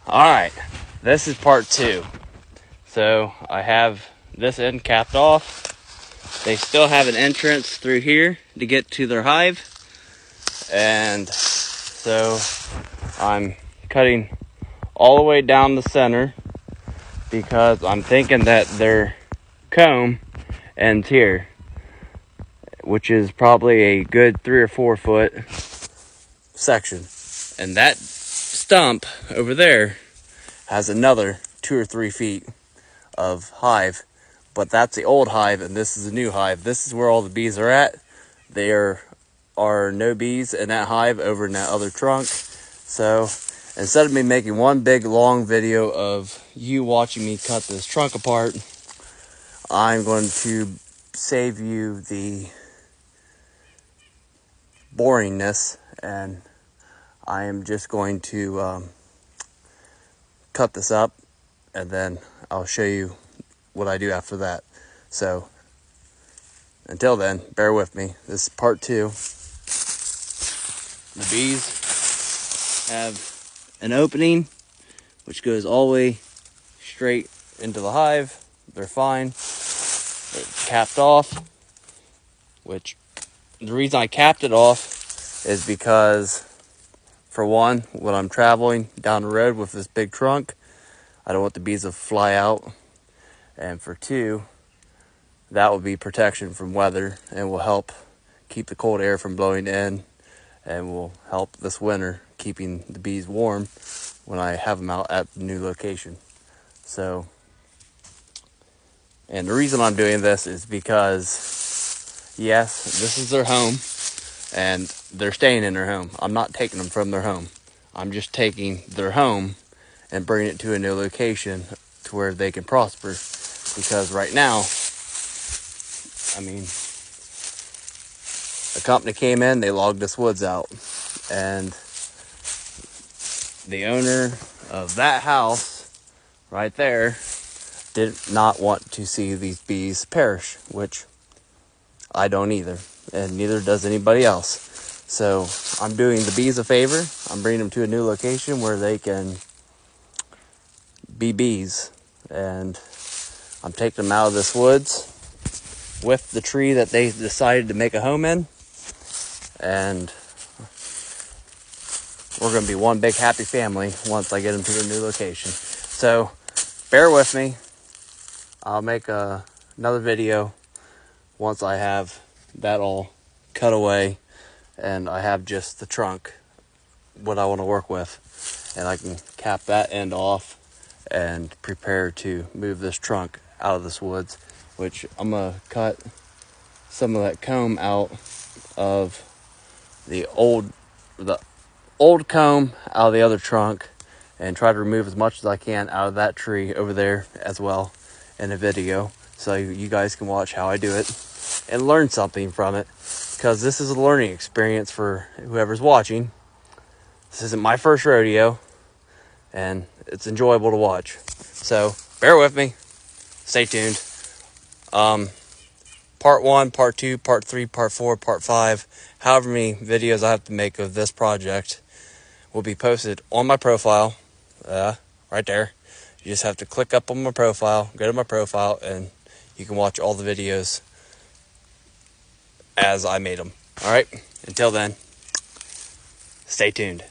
Alright, this is part 2. So I have this end capped off. They still have an entrance through here to get to their hive. And so I'm cutting all the way down the center because I'm thinking that their comb ends here, which is probably a good 3 or 4 foot section. And that stump over there has another 2 or 3 feet of hive, but that's the old hive and this is the new hive. This is where all the bees are at. There are no bees in that hive over in that other trunk. So instead of me making one big long video of you watching me cut this trunk apart, I'm going to save you the boringness, and I am just going to cut this up, and then I'll show you what I do after that. So until then, bear with me. This is part 2. The bees have an opening which goes all the way straight into the hive. They're fine. It's capped off, which the reason I capped it off is because, for one, when I'm traveling down the road with this big trunk, I don't want the bees to fly out. And for 2, that will be protection from weather and will help keep the cold air from blowing in, and will help this winter keeping the bees warm when I have them out at the new location. So, and the reason I'm doing this is because, yes, this is their home and they're staying in their home. I'm not taking them from their home. I'm just taking their home and bringing it to a new location to where they can prosper. Because right now, I mean, a company came in, they logged this woods out, and the owner of that house right there did not want to see these bees perish, which I don't either, and neither does anybody else. So I'm doing the bees a favor. I'm bringing them to a new location where they can be bees, and I'm taking them out of this woods with the tree that they decided to make a home in, and we're going to be one big happy family once I get them to their new location. So bear with me. I'll make another video once I have that all cut away and I have just the trunk, what I want to work with, and I can cap that end off and prepare to move this trunk out of this woods, which I'm going to cut some of that comb out of the old comb out of the other trunk, and try to remove as much as I can out of that tree over there as well in a video, so you guys can watch how I do it and learn something from it, because this is a learning experience for whoever's watching. This isn't my first rodeo, and it's enjoyable to watch. So bear with me. Stay tuned. Part 1, part 2, part 3, part 4, part 5, however many videos I have to make of this project will be posted on my profile, right there. You just have to click up on my profile, go to my profile, and you can watch all the videos as I made them. All right, until then, stay tuned.